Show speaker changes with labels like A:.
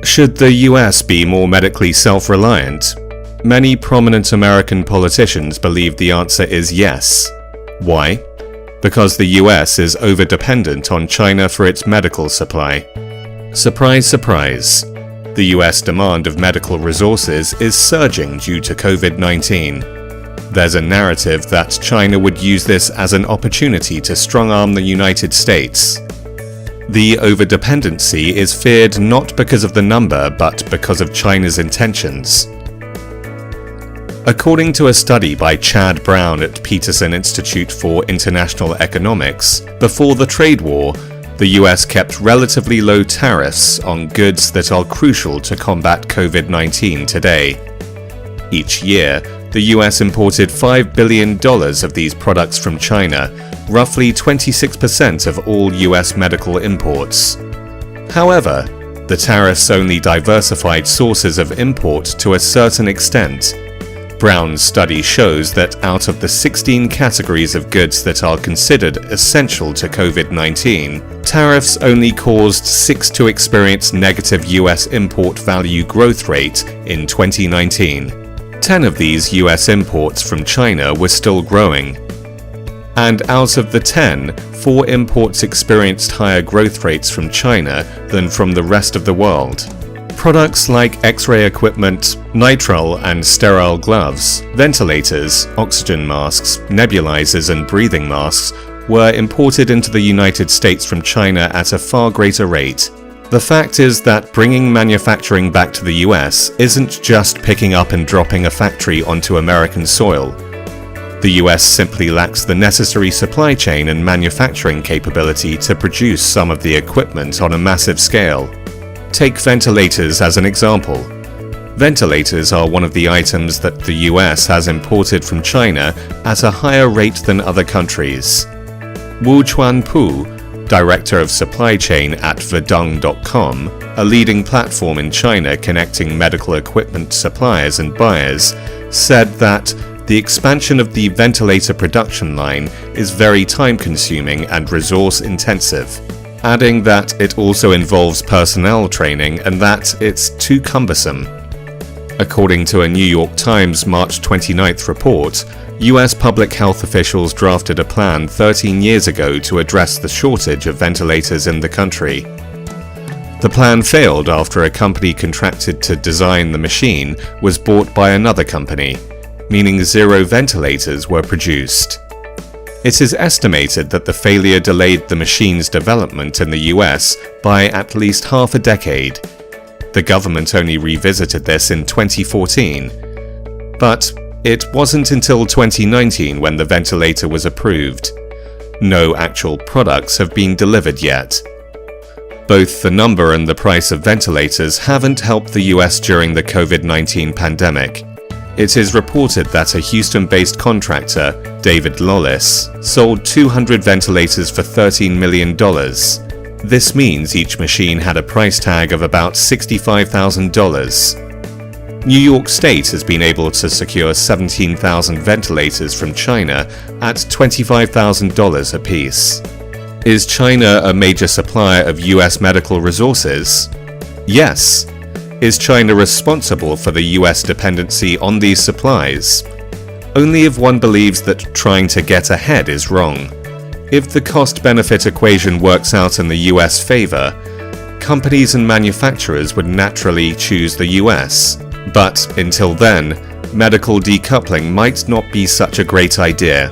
A: Should the US be more medically self-reliant? Many prominent American politicians believe the answer is yes. Why? Because the US is over-dependent on China for its medical supply. Surprise, surprise. The US demand of medical resources is surging due to COVID-19. There's a narrative that China would use this as an opportunity to strong-arm the United States. The over-dependency is feared not because of the number, but because of China's intentions. According to a study by Chad Brown at Peterson Institute for International Economics, before the trade war, the US kept relatively low tariffs on goods that are crucial to combat COVID-19 today. Each year, the US imported $5 billion of these products from China, roughly 26% of all US medical imports. However, the tariffs only diversified sources of import to a certain extent. Brown's study shows that out of the 16 categories of goods that are considered essential to COVID-19, tariffs only caused 6 to experience negative US import value growth rate in 2019. 10 of these US imports from China were still growing. And out of the 10, 4 imports experienced higher growth rates from China than from the rest of the world. Products like X-ray equipment, nitrile and sterile gloves, ventilators, oxygen masks, nebulizers and breathing masks were imported into the United States from China at a far greater rate. The fact is that bringing manufacturing back to the US isn't just picking up and dropping a factory onto American soil. The US simply lacks the necessary supply chain and manufacturing capability to produce some of the equipment on a massive scale. Take ventilators as an example. Ventilators are one of the items that the US has imported from China at a higher rate than other countries. Wu Chuanpu, Director of Supply Chain at Verdung.com, a leading platform in China connecting medical equipment suppliers and buyers, said that the expansion of the ventilator production line is very time-consuming and resource-intensive, adding that it also involves personnel training and that it's too cumbersome. According to a New York Times March 29th report, US public health officials drafted a plan 13 years ago to address the shortage of ventilators in the country. The plan failed after a company contracted to design the machine was bought by another company, meaning 0 ventilators were produced. It is estimated that the failure delayed the machine's development in the US by at least half a decade. The government only revisited this in 2014. But it wasn't until 2019 when the ventilator was approved. No actual products have been delivered yet. Both the number and the price of ventilators haven't helped the US during the COVID-19 pandemic. It is reported that a Houston-based contractor, David Lawless, sold 200 ventilators for $13 million. This means each machine had a price tag of about $65,000. New York State has been able to secure 17,000 ventilators from China at $25,000 apiece. Is China a major supplier of US medical resources? Yes. Is China responsible for the US dependency on these supplies? Only if one believes that trying to get ahead is wrong. If the cost-benefit equation works out in the US favor, companies and manufacturers would naturally choose the US. But until then, medical decoupling might not be such a great idea.